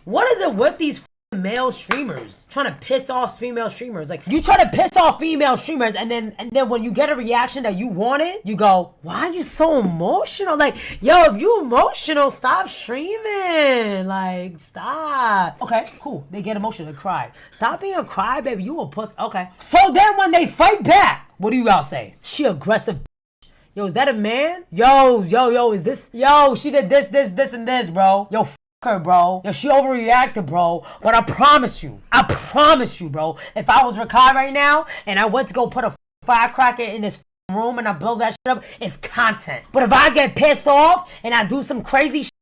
What is it with these male streamers trying to piss off female streamers? Like, you try to piss off female streamers, and then when you get a reaction that you wanted, you go, why are you so emotional? Like, yo, if you emotional, stop streaming. Like, stop. Okay, cool. They get emotional, they cry. Stop being a crybaby. You a puss. Okay. So then when they fight back, what do you all say? She aggressive. Yo, is that a man? Yo, is this? Yo, she did this, and this, bro. Yo, f her, bro. Yo, she overreacted, bro. But I promise you, bro, if I was Rakai right now, and I went to go put a firecracker in this room and I blow that shit up, it's content. But if I get pissed off and I do some crazy shit,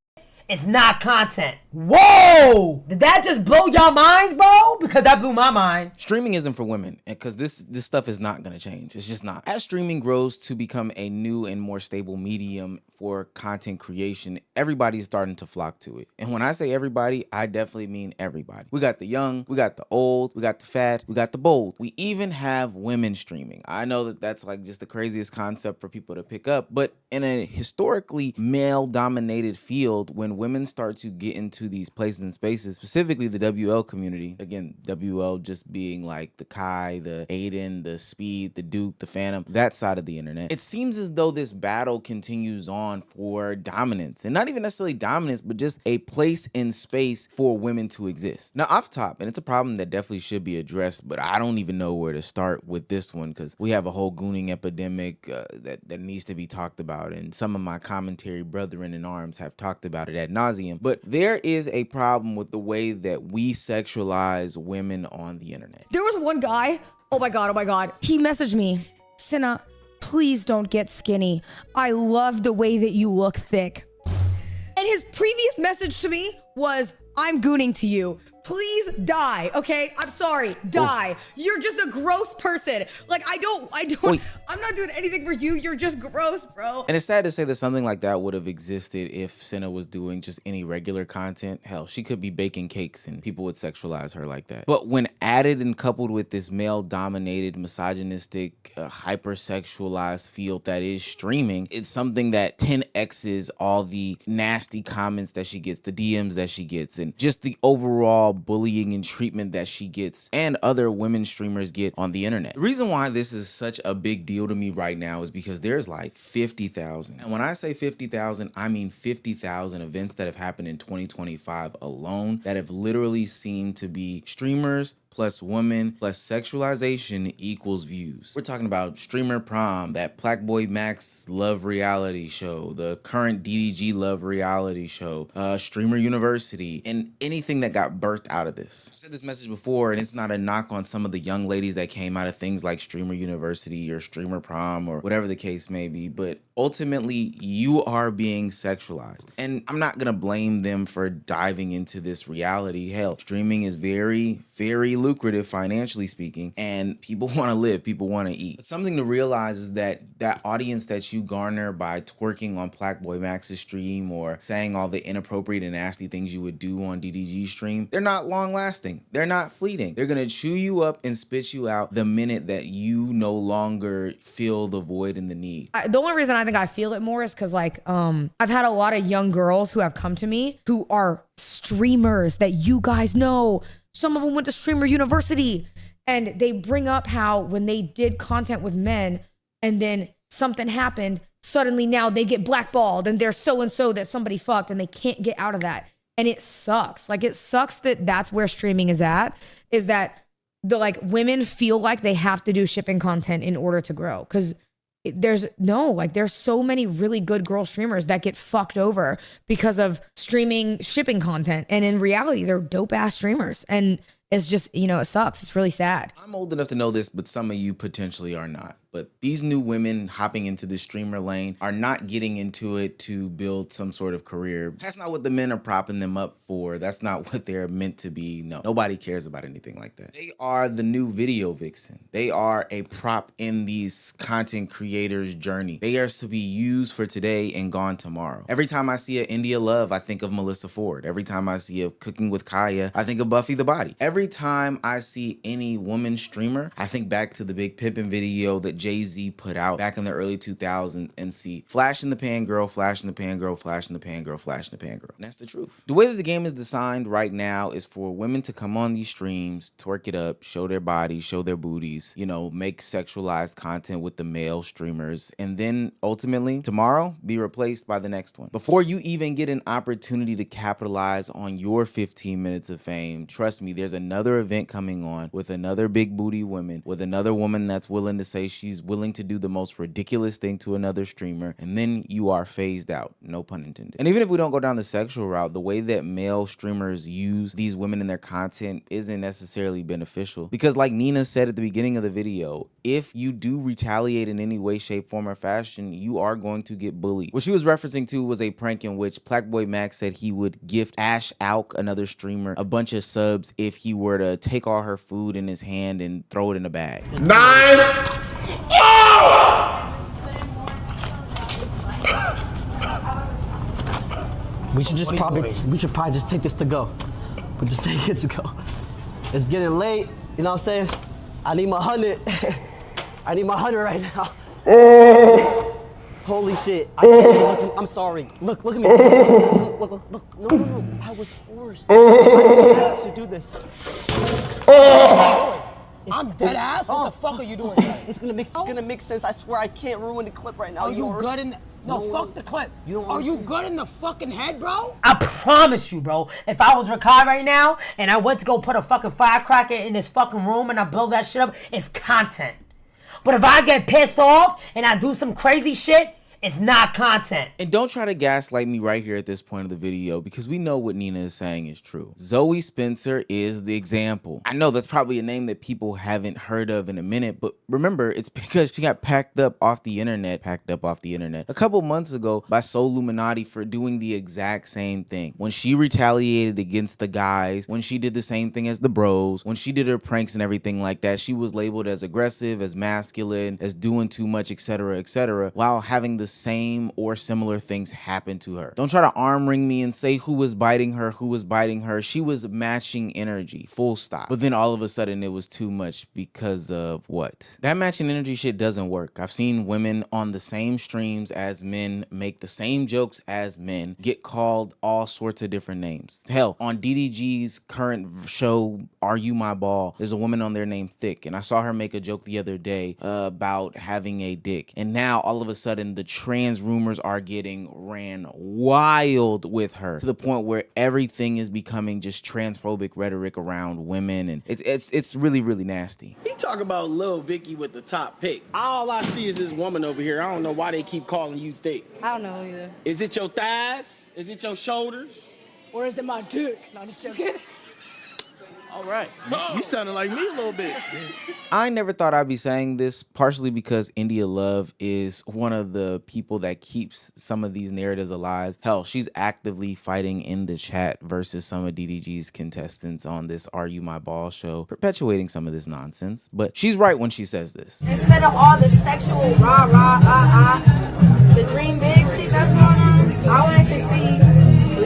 it's not content. Whoa! Did that just blow y'all minds, bro? Because that blew my mind. Streaming isn't for women, because this stuff is not gonna change. It's just not. As streaming grows to become a new and more stable medium for content creation, everybody's starting to flock to it. And when I say everybody, I definitely mean everybody. We got the young, we got the old, we got the fat, we got the bold. We even have women streaming. I know that that's like just the craziest concept for people to pick up, but in a historically male-dominated field, when women start to get into these places and spaces, specifically the WL community, again, WL just being like the Kai, the Aiden, the Speed, the Duke, the Phantom, that side of the internet, it seems as though this battle continues on for dominance, and not even necessarily dominance, but just a place in space for women to exist. Now, off top, and it's a problem that definitely should be addressed, but I don't even know where to start with this one, because we have a whole gooning epidemic that needs to be talked about, and some of my commentary brethren in arms have talked about it ad nauseum. But there is a problem with the way that we sexualize women on the internet. There was one guy, oh my God. He messaged me, Cinna, please don't get skinny. I love the way that you look thick. And his previous message to me was, I'm gooning to you. Please die, okay? I'm sorry, die. You're just a gross person. Like, I'm not doing anything for you. You're just gross, bro. And it's sad to say that something like that would have existed if Cinna was doing just any regular content. Hell, she could be baking cakes and people would sexualize her like that. But when added and coupled with this male-dominated, misogynistic, hyper-sexualized field that is streaming, it's something that 10x's all the nasty comments that she gets, the DMs that she gets, and just the overall bullying and treatment that she gets and other women streamers get on the internet. The reason why this is such a big deal to me right now is because there's like 50,000. And when I say 50,000, I mean 50,000 events that have happened in 2025 alone that have literally seemed to be streamers plus women plus sexualization equals views. We're talking about Streamer Prom, that Plackboy Max love reality show, the current DDG love reality show, Streamer University, and anything that got birthed out of this. I've said this message before, and it's not a knock on some of the young ladies that came out of things like Streamer University or Streamer Prom or whatever the case may be, but ultimately you are being sexualized. And I'm not gonna blame them for diving into this reality. Hell, streaming is very, very lucrative financially speaking, and people want to live, people want to eat. But something to realize is that that audience that you garner by twerking on Plackboy Max's stream or saying all the inappropriate and nasty things you would do on DDG stream, they're not long lasting. They're not fleeting. They're gonna chew you up and spit you out the minute that you no longer feel the void and the need. The only reason I think I feel it more is because like I've had a lot of young girls who have come to me who are streamers that you guys know. Some of them went to Streamer University, and they bring up how when they did content with men and then something happened, suddenly now they get blackballed and they're so-and-so that somebody fucked and they can't get out of that. And it sucks. Like, it sucks that that's where streaming is at, is that the like women feel like they have to do shipping content in order to grow. Because there's so many really good girl streamers that get fucked over because of streaming shipping content. And in reality, they're dope ass streamers. And it's just, you know, it sucks. It's really sad. I'm old enough to know this, but some of you potentially are not. But these new women hopping into the streamer lane are not getting into it to build some sort of career. That's not what the men are propping them up for. That's not what they're meant to be. No, nobody cares about anything like that. They are the new video vixen. They are a prop in these content creators' journey. They are to be used for today and gone tomorrow. Every time I see a India Love, I think of Melissa Ford. Every time I see a Cooking with Kaya, I think of Buffy the Body. Every time I see any woman streamer, I think back to the Big Pimpin' video that what Jay-Z put out back in the early 2000s and see flash in the pan girl, flash in the pan girl, flash in the pan girl, flash in the pan girl. And that's the truth. The way that the game is designed right now is for women to come on these streams, twerk it up, show their bodies, show their booties, you know, make sexualized content with the male streamers, and then ultimately tomorrow be replaced by the next one. Before you even get an opportunity to capitalize on your 15 minutes of fame, trust me, there's another event coming on with another big booty woman, with another woman that's willing to say she's willing to do the most ridiculous thing to another streamer, and then you are phased out, no pun intended. And even if we don't go down the sexual route, the way that male streamers use these women in their content isn't necessarily beneficial, because like Nina said at the beginning of the video, if you do retaliate in any way, shape, form, or fashion, you are going to get bullied. What she was referencing to was a prank in which Blackboy Max said he would gift Ash Alk, another streamer, a bunch of subs if he were to take all her food in his hand and throw it in a bag. 9. We should probably just take this to go. We just take it to go. It's getting late, you know what I'm saying? I need my 100. I need my 100 right now. Holy shit. I'm sorry. Look at me. Look. No. I was forced. I had to do this. I'm dead ass. What the fuck are you doing? It's gonna make sense. I swear I can't ruin the clip right now. Are you good in? No, fuck the clip. You don't Are you understand. good in the fucking head, bro? I promise you, bro. If I was Rakai right now and I went to go put a fucking firecracker in this fucking room and I blow that shit up, it's content. But if I get pissed off and I do some crazy shit, it's not content. And don't try to gaslight me right here at this point of the video, because we know what Nina is saying is true. Zoe Spencer is the example. I know that's probably a name that people haven't heard of in a minute, but remember, it's because she got packed up off the internet a couple months ago by Soul Illuminati for doing the exact same thing. When she retaliated against the guys, when she did the same thing as the bros, when she did her pranks and everything like that, she was labeled as aggressive, as masculine, as doing too much, etc., while having the same or similar things happen to her. Don't try to arm ring me and say who was biting her. She was matching energy, full stop. But then all of a sudden it was too much because of what? That matching energy shit doesn't work. I've seen women on the same streams as men make the same jokes as men get called all sorts of different names. Hell, on DDG's current show, Are You My Ball, there's a woman on there named Thick, and I saw her make a joke the other day about having a dick. And now all of a sudden the trans rumors are getting ran wild with her, to the point where everything is becoming just transphobic rhetoric around women, and it's really, really nasty. He talk about Lil Vicky with the top pick. All I see is this woman over here. I don't know why they keep calling you thick. I don't know either. Is it your thighs? Is it your shoulders? Or is it my dick? No, I'm just joking. All right. You sounded like me a little bit. I never thought I'd be saying this, partially because India Love is one of the people that keeps some of these narratives alive. Hell, she's actively fighting in the chat versus some of DDG's contestants on this Are You My Ball show, perpetuating some of this nonsense. But she's right when she says this. Instead of all the sexual the dream big shit that's going on, I wanted to see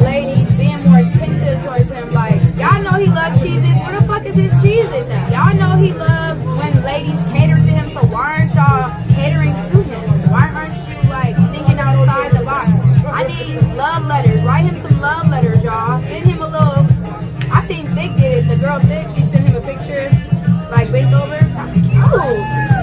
ladies being more attentive towards him. Like, y'all know he loves cheeses. Where the fuck is his cheeses at? Y'all know he loves when ladies cater to him, so why aren't y'all catering to him? Why aren't you, like, thinking outside the box? I need love letters. Write him some love letters, y'all. Send him a little... I think Thick did it. The girl Thick, she sent him a picture, like, bent over. That's cute.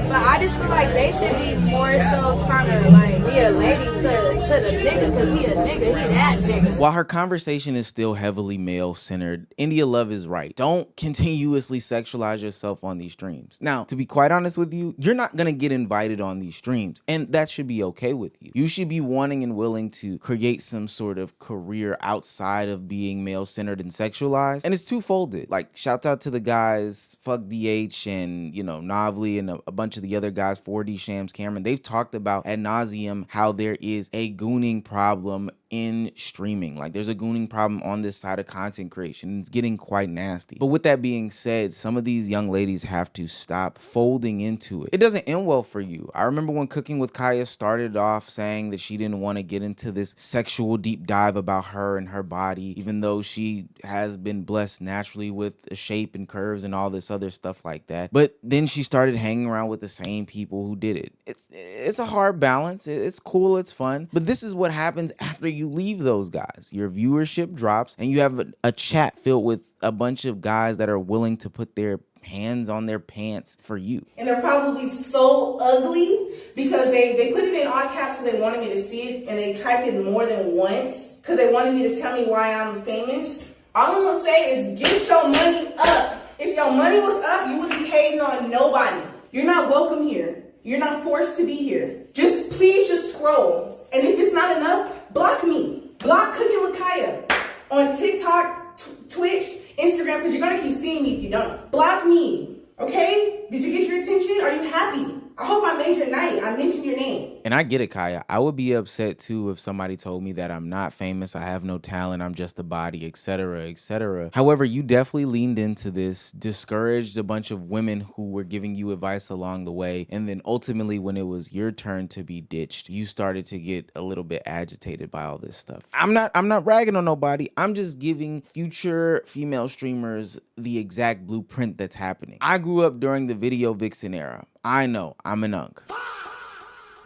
But I just feel like they should be more so trying to, like, be a lady to the nigga, because he a nigga, he that nigga. While her conversation is still heavily male-centered, India Love is right. Don't continuously sexualize yourself on these streams. Now, to be quite honest with you, you're not gonna get invited on these streams, and that should be okay with you. You should be wanting and willing to create some sort of career outside of being male-centered and sexualized, and it's two-folded. Like, shout out to the guys, Fuck DH and, you know, Novely and a bunch of the other guys, 4D Shams Cameron. They've talked about ad nauseum how there is a gooning problem in streaming. Like, there's a gooning problem on this side of content creation. It's getting quite nasty. But with that being said, some of these young ladies have to stop folding into it. It doesn't end well for you. I remember when Cooking with Kaya started off saying that she didn't want to get into this sexual deep dive about her and her body, even though she has been blessed naturally with a shape and curves and all this other stuff like that. But then she started hanging around with the same people who did it. It's a hard balance. It's cool. It's fun. But this is what happens after you leave those guys. Your viewership drops and you have a chat filled with a bunch of guys that are willing to put their hands on their pants for you. And they're probably so ugly because they put it in all caps because they wanted me to see it, and they typed it more than once because they wanted me to tell me why I'm famous. All I'm gonna say is get your money up. If your money was up, you would be hating on nobody. You're not welcome here. You're not forced to be here. Please just scroll. And if it's not enough, block me. Block Cooking with Kaya on TikTok, Twitch, Instagram, because you're gonna keep seeing me if you don't. Block me, okay? Did you get your attention? Are you happy? I hope I made your night. I mentioned your name. And I get it, Kaya. I would be upset too if somebody told me that I'm not famous, I have no talent, I'm just a body, etc., etc. However, you definitely leaned into this, discouraged a bunch of women who were giving you advice along the way, and then ultimately when it was your turn to be ditched, you started to get a little bit agitated by all this stuff. I'm not ragging on nobody. I'm just giving future female streamers the exact blueprint that's happening. I grew up during the video vixen era. I know, I'm an unk.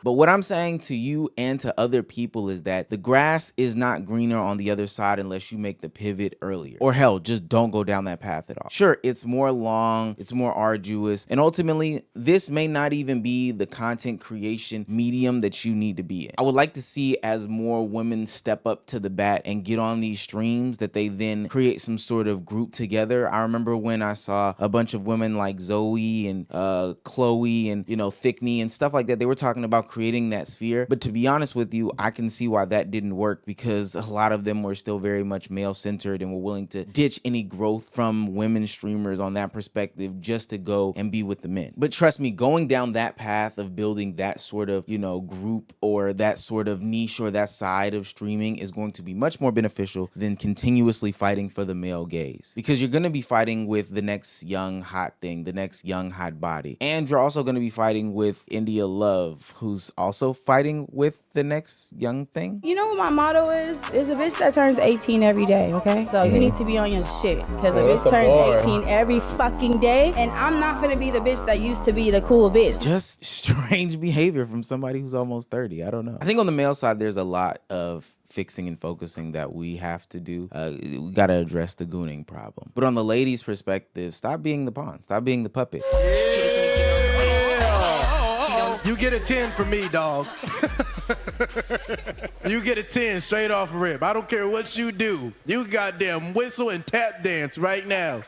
But what I'm saying to you and to other people is that the grass is not greener on the other side unless you make the pivot earlier. Or hell, just don't go down that path at all. Sure, it's more long, it's more arduous, and ultimately, this may not even be the content creation medium that you need to be in. I would like to see as more women step up to the bat and get on these streams that they then create some sort of group together. I remember when I saw a bunch of women like Zoe and Chloe and, Thickney and stuff like that. They were talking about creating that sphere. But to be honest with you, I can see why that didn't work because a lot of them were still very much male-centered and were willing to ditch any growth from women streamers on that perspective just to go and be with the men. But trust me, going down that path of building that sort of, group or that sort of niche or that side of streaming is going to be much more beneficial than continuously fighting for the male gaze. Because you're going to be fighting with the next young hot thing, the next young hot body. And you're also going to be fighting with India Love, who's also fighting with the next young thing. You know what my motto is? It's a bitch that turns 18 every day, okay? So you need to be on your shit because a bitch turns 18 every fucking day, and I'm not gonna be the bitch that used to be the cool bitch. Just strange behavior from somebody who's almost 30. I don't know. I think on the male side, there's a lot of fixing and focusing that we have to do. We got to address the gooning problem. But on the ladies' perspective, stop being the pawn. Stop being the puppet. You get a 10 from me, dog. You get a 10 straight off rip. I don't care what you do. You goddamn whistle and tap dance right now.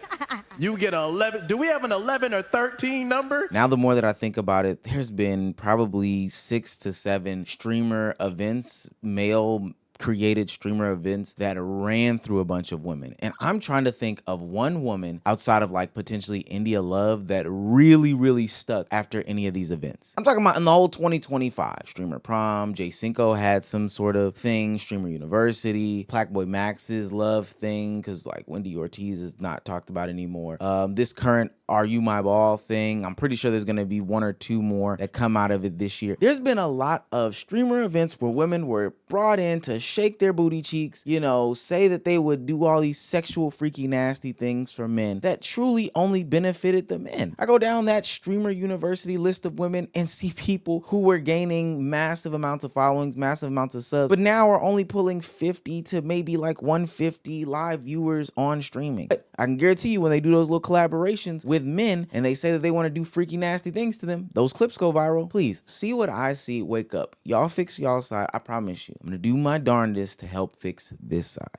You get an 11. Do we have an 11 or 13 number? Now, the more that I think about it, there's been probably 6 to 7 streamer events, male created streamer events that ran through a bunch of women. And I'm trying to think of one woman outside of like potentially India Love that really, really stuck after any of these events. I'm talking about in the whole 2025. Streamer Prom, J Cinco had some sort of thing, Streamer University, Blackboy Max's Love thing, because like Wendy Ortiz is not talked about anymore. This current Are You My Ball thing, I'm pretty sure there's going to be 1 or 2 more that come out of it this year. There's been a lot of streamer events where women were brought in to shake their booty cheeks, say that they would do all these sexual, freaky, nasty things for men that truly only benefited the men. I go down that Streamer University list of women and see people who were gaining massive amounts of followings, massive amounts of subs, but now are only pulling 50 to maybe like 150 live viewers on streaming. But I can guarantee you when they do those little collaborations with men and they say that they want to do freaky, nasty things to them, those clips go viral. Please see what I see. Wake up. Y'all fix y'all side. I promise you. I'm going to do my darndest to help fix this side.